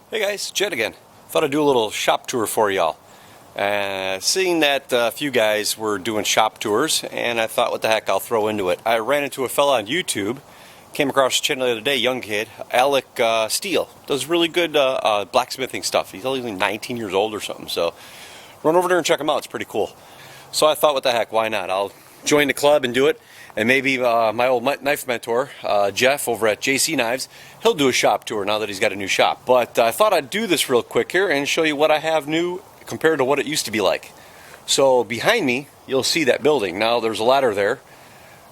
Hey guys, Jed again. Thought I'd do a little shop tour for y'all. Seeing that a few guys were doing shop tours, and I thought, what the heck, I'll throw into it. I ran into a fella on YouTube, came across the channel the other day, young kid, Alec Steele. Does really good blacksmithing stuff. He's only 19 years old or something, so run over there and check him out. It's pretty cool. So I thought, what the heck, why not? I'll join the club and do it. And maybe my old knife mentor, Jeff, over at JC Knives, he'll do a shop tour now that he's got a new shop. But I thought I'd do this real quick here and show you what I have new compared to what it used to be like. So behind me, you'll see that building. Now there's a ladder there,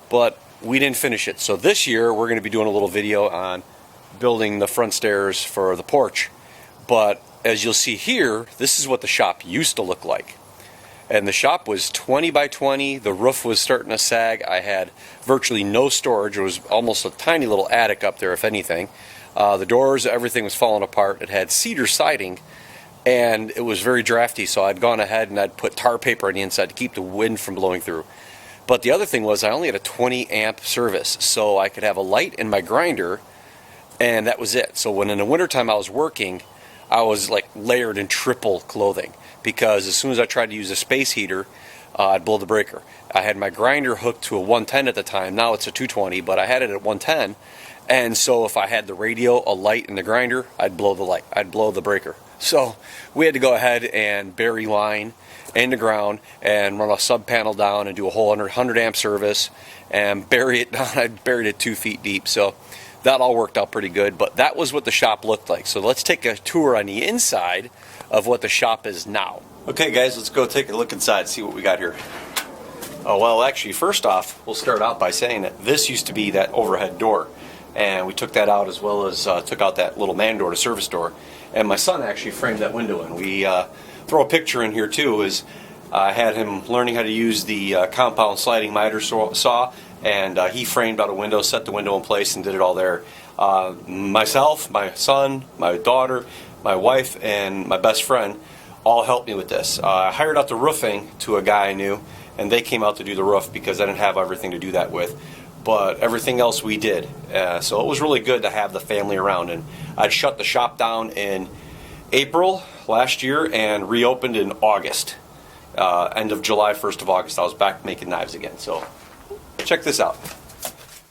but we didn't finish it. So this year, we're going to be doing a little video on building the front stairs for the porch. But as you'll see here, this is what the shop used to look like. And the shop was 20 by 20. The roof was starting to sag. I had virtually no storage. It was almost a tiny little attic up there, if anything. The doors, everything was falling apart. It had cedar siding, and it was very drafty. So I'd gone ahead and I'd put tar paper on the inside to keep the wind from blowing through. But the other thing was I only had a 20 amp service, so I could have a light in my grinder, and that was it. So when in the wintertime I was working, I was like layered in triple clothing, because as soon as I tried to use a space heater, I'd blow the breaker. I had my grinder hooked to a 110 at the time. Now it's a 220, but I had it at 110. And so if I had the radio, a light, and the grinder, I'd blow the light. I'd blow the breaker. So we had to go ahead and bury line in the ground and run a sub panel down and do a whole 100 amp service and bury it down. I buried it 2 feet deep. So that all worked out pretty good. But that was what the shop looked like. So let's take a tour on the inside of what the shop is now. Okay guys, let's go take a look inside, see what we got here. Oh well, actually first off, we'll start out by saying that this used to be that overhead door, and we took that out, as well as took out that little man door, the service door, and my son actually framed that window in. We throw a picture in here too, is I had him learning how to use the compound sliding miter saw, and he framed out a window, set the window in place, and did it all there. Myself, my son, my daughter, my wife, and my best friend all helped me with this. I hired out the roofing to a guy I knew, and they came out to do the roof because I didn't have everything to do that with. But everything else we did. So it was really good to have the family around. And I'd shut the shop down in April last year and reopened in August. End of July, 1st of August, I was back making knives again. So check this out.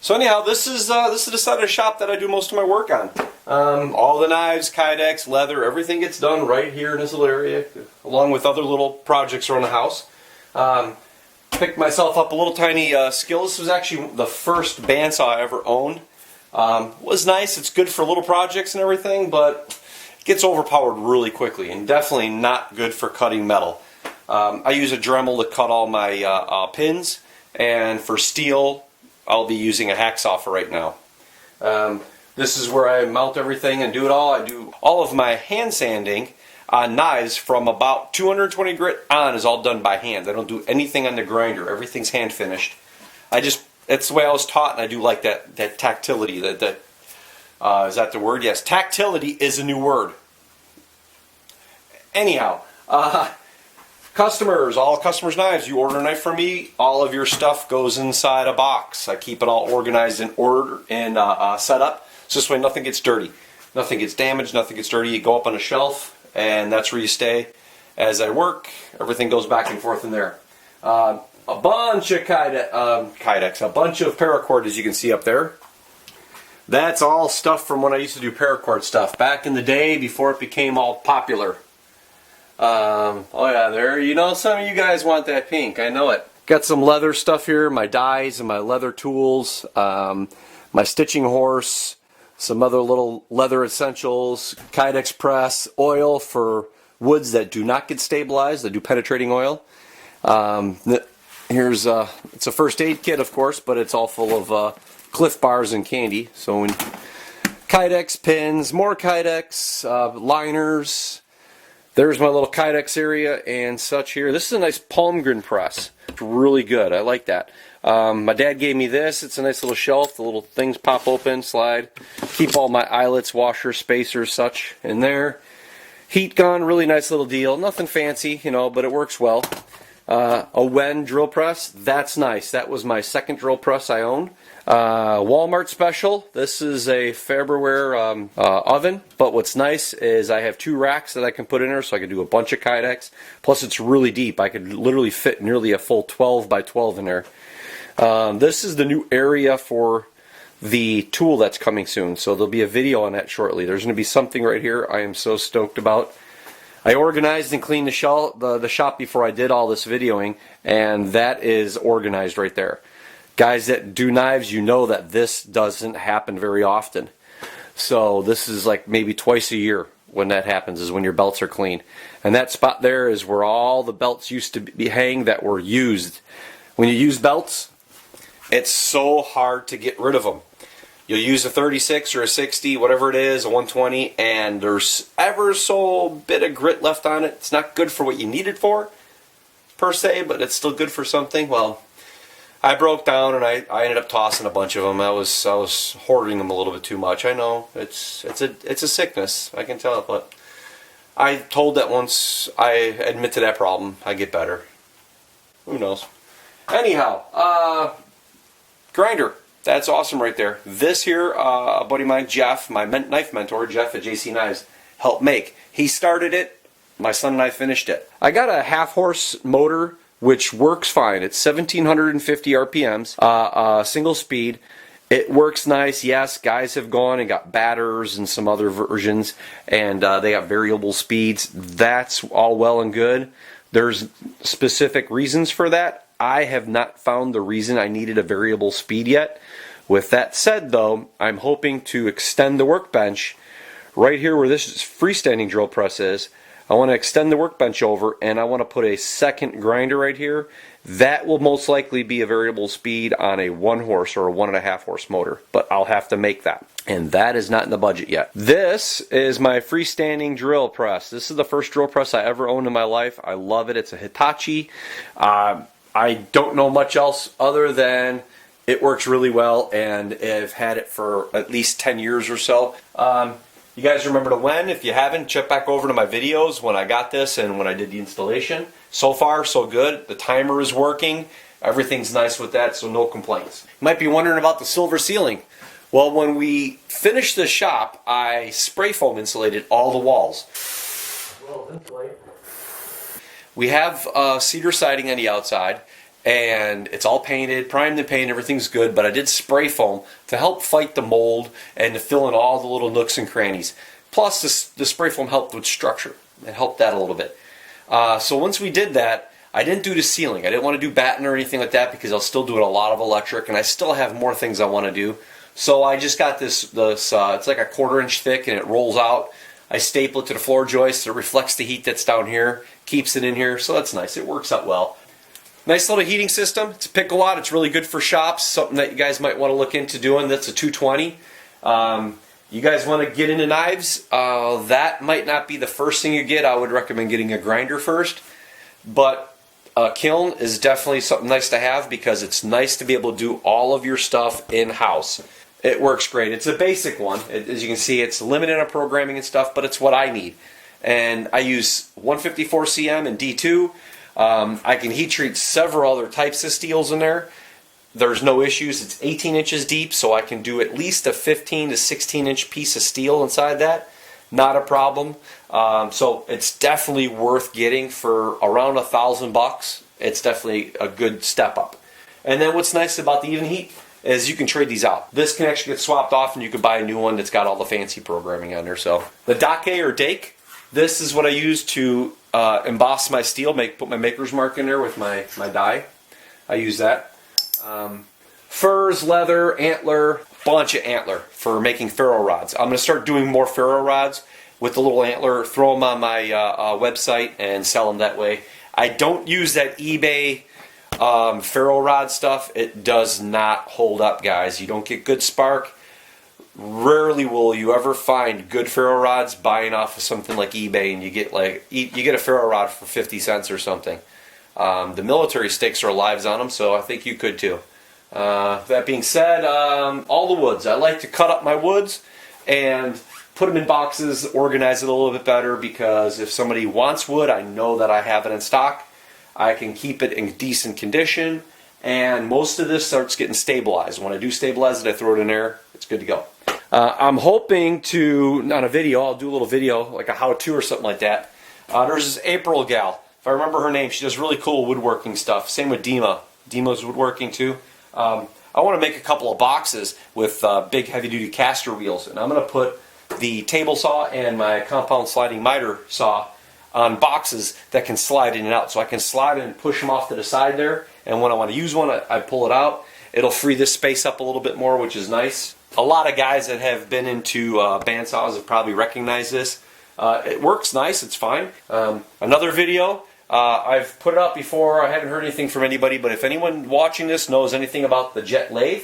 So anyhow, this is the side of the shop that I do most of my work on. All the knives, kydex, leather, everything gets done right here in this little area, along with other little projects around the house. Picked myself up a little tiny skill. This was actually the first bandsaw I ever owned. Was nice. It's good for little projects and everything, but it gets overpowered really quickly, and definitely not good for cutting metal. I use a Dremel to cut all my pins, and for steel, I'll be using a hacksaw for right now. This is where I mount everything and do it all. I do all of my hand sanding on knives from about 220 grit on is all done by hand. I don't do anything on the grinder. Everything's hand finished. It's the way I was taught, and I do like that tactility. Is that the word? Yes, tactility is a new word. Anyhow, customers, all customers' knives, you order a knife from me, all of your stuff goes inside a box. I keep it all organized in order and set up, so this way nothing gets dirty. Nothing gets damaged, nothing gets dirty. You go up on a shelf, and that's where you stay. As I work, everything goes back and forth in there. A bunch of kydex, a bunch of paracord, as you can see up there. That's all stuff from when I used to do paracord stuff, back in the day before it became all popular. Oh yeah, there. You know, some of you guys want that pink. I know it. Got some leather stuff here, my dies and my leather tools, my stitching horse, some other little leather essentials, kydex press, oil for woods that do not get stabilized. I do penetrating oil. Here's it's a first aid kit, of course, but it's all full of Cliff Bars and candy. So when kydex pins, more kydex, liners. There's my little kydex area and such here. This is a nice Palmgren press. It's really good. I like that. My dad gave me this. It's a nice little shelf. The little things pop open, slide. Keep all my eyelets, washers, spacers, such in there. Heat gun, really nice little deal. Nothing fancy, you know, but it works well. A Wen drill press, that's nice. That was my second drill press I owned. Walmart special, this is a Farberware oven, but what's nice is I have 2 racks that I can put in there so I can do a bunch of kydex. Plus it's really deep. I could literally fit nearly a full 12 by 12 in there. This is the new area for the tool that's coming soon, so there'll be a video on that shortly. There's going to be something right here I am so stoked about. I organized and cleaned the shop before I did all this videoing, and that is organized right there. Guys that do knives, you know that this doesn't happen very often. So this is like maybe twice a year when that happens, is when your belts are clean. And that spot there is where all the belts used to be hang that were used. When you use belts, it's so hard to get rid of them. You'll use a 36 or a 60, whatever it is, a 120, and there's ever so bit of grit left on it. It's not good for what you need it for, per se, but it's still good for something. Well, I broke down and I ended up tossing a bunch of them. I was hoarding them a little bit too much. I know it's a sickness, I can tell it, but I told that once I admit to that problem, I get better. Who knows? Anyhow, grinder. That's awesome right there. This here, a buddy of mine, Jeff, my knife mentor, Jeff at JC Knives, helped make. He started it. My son and I finished it. I got a half-horse motor, which works fine. It's 1,750 RPMs, single speed. It works nice. Yes, guys have gone and got batters and some other versions, and they got variable speeds. That's all well and good. There's specific reasons for that. I have not found the reason I needed a variable speed yet. With that said, though, I'm hoping to extend the workbench right here where this freestanding drill press is. I want to extend the workbench over, and I want to put a second grinder right here. That will most likely be a variable speed on a 1-horse or a 1.5 horse motor, but I'll have to make that. And that is not in the budget yet. This is my freestanding drill press. This is the first drill press I ever owned in my life. I love it. It's a Hitachi. I don't know much else other than it works really well, and I've had it for at least 10 years or so. You guys remember the Wen? If you haven't, check back over to my videos when I got this and when I did the installation. So far, so good. The timer is working. Everything's nice with that, so no complaints. You might be wondering about the silver ceiling. Well, when we finished the shop, I spray foam insulated all the walls. Well, insulate. We have cedar siding on the outside, and it's all painted, primed and painted, everything's good, but I did spray foam to help fight the mold and to fill in all the little nooks and crannies. Plus, the spray foam helped with structure. It helped that a little bit. So once we did that, I didn't do the ceiling. I didn't want to do batten or anything like that because I'll still do a lot of electric, and I still have more things I want to do. So I just got this it's like a 1/4 inch thick, and it rolls out. I staple it to the floor joist. It reflects the heat that's down here, keeps it in here, so that's nice. It works out well. Nice little heating system. It's a pick-a-watt. It's really good for shops. Something that you guys might want to look into doing. That's a 220. You guys want to get into knives? That might not be the first thing you get. I would recommend getting a grinder first. But a kiln is definitely something nice to have because it's nice to be able to do all of your stuff in-house. It works great. It's a basic one. As you can see, it's limited on programming and stuff, but it's what I need. And I use 154 cm and D2. I can heat treat several other types of steels in there. There's no issues. It's 18 inches deep, so I can do at least a 15 to 16 inch piece of steel inside that. Not a problem. So it's definitely worth getting for around $1,000. It's definitely a good step up. And then what's nice about the Evenheat is you can trade these out. This can actually get swapped off, and you can buy a new one that's got all the fancy programming on there. So the dake or dake, this is what I use to emboss my steel, put my maker's mark in there with my die. I use that. Furs, leather, antler, bunch of antler for making ferro rods. I'm going to start doing more ferro rods with the little antler, throw them on my website and sell them that way. I don't use that eBay ferro rod stuff. It does not hold up, guys. You don't get good spark. Rarely will you ever find good ferro rods buying off of something like eBay, and you get a ferro rod for 50 cents or something. The military sticks are lives on them, so I think you could too. That being said, all the woods. I like to cut up my woods and put them in boxes, organize it a little bit better, because if somebody wants wood, I know that I have it in stock. I can keep it in decent condition, and most of this starts getting stabilized. When I do stabilize it, I throw it in there, it's good to go. I'm hoping to, on a video, I'll do a little video, like a how-to or something like that. There's this April gal, if I remember her name, she does really cool woodworking stuff. Same with Dema. Dema's woodworking too. I want to make a couple of boxes with big heavy-duty caster wheels, and I'm going to put the table saw and my compound sliding miter saw on boxes that can slide in and out. So I can slide and push them off to the side there, and when I want to use one, I pull it out. It'll free this space up a little bit more, which is nice. A lot of guys that have been into bandsaws have probably recognized this. It works nice, it's fine. Another video, I've put it up before, I haven't heard anything from anybody, but if anyone watching this knows anything about the jet lathe,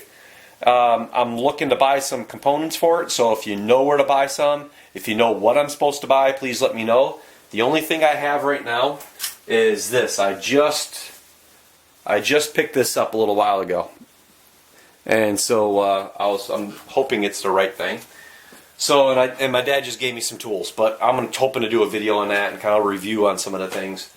I'm looking to buy some components for it, so if you know where to buy some, if you know what I'm supposed to buy, please let me know. The only thing I have right now is this. I just picked this up a little while ago. And so I'm hoping it's the right thing. So and my dad just gave me some tools, but I'm hoping to do a video on that and kind of review on some of the things.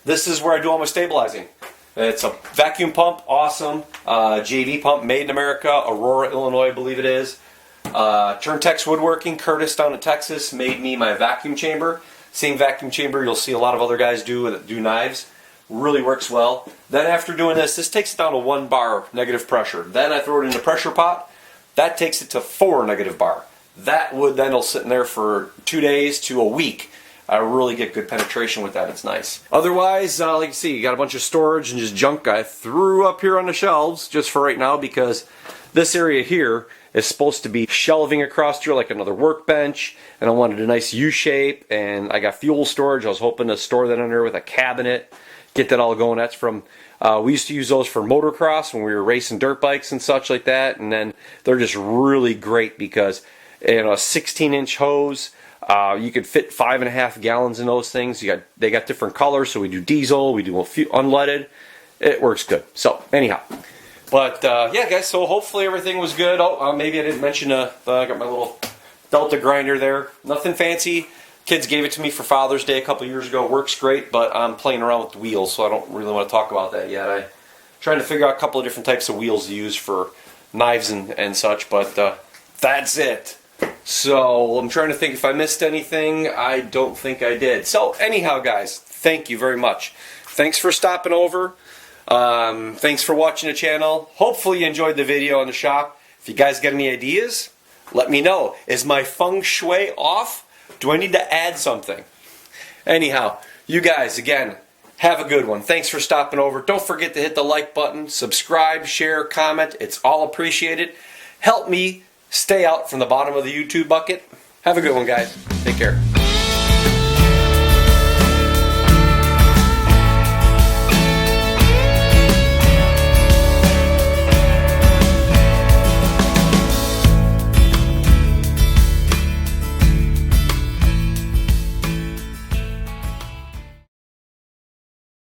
This is where I do all my stabilizing. It's a vacuum pump, awesome. JV pump, made in America, Aurora, Illinois, I believe it is. Turntex Woodworking, Curtis down in Texas, made me my vacuum chamber. Same vacuum chamber you'll see a lot of other guys do that do knives. Really works well. Then after doing this takes it down to 1 bar negative pressure. Then I throw it in the pressure pot. That takes it to 4 negative bar. That wood then will sit in there for 2 days to a week. I really get good penetration with that. It's nice. Otherwise, like you see, you got a bunch of storage and just junk I threw up here on the shelves just for right now, because this area here is supposed to be shelving across here like another workbench, and I wanted a nice U shape, and I got fuel storage. I was hoping to store that under with a cabinet. Get that all going. That's from, we used to use those for motocross when we were racing dirt bikes and such like that, and then they're just really great because, you know, a 16-inch hose, you could fit 5.5 gallons in those things. They got different colors, so we do diesel, we do unleaded. It works good. So anyhow, but yeah, guys. So hopefully everything was good. Oh, maybe I didn't mention I got my little Delta grinder there. Nothing fancy. Kids gave it to me for Father's Day a couple years ago. It works great, but I'm playing around with the wheels, so I don't really want to talk about that yet. I'm trying to figure out a couple of different types of wheels to use for knives and such, but that's it. So I'm trying to think if I missed anything. I don't think I did. So anyhow, guys, thank you very much. Thanks for stopping over. Thanks for watching the channel. Hopefully you enjoyed the video on the shop. If you guys got any ideas, let me know. Is my feng shui off? Do I need to add something? Anyhow, you guys, again, have a good one. Thanks for stopping over. Don't forget to hit the like button, subscribe, share, comment. It's all appreciated. Help me stay out from the bottom of the YouTube bucket. Have a good one, guys. Take care.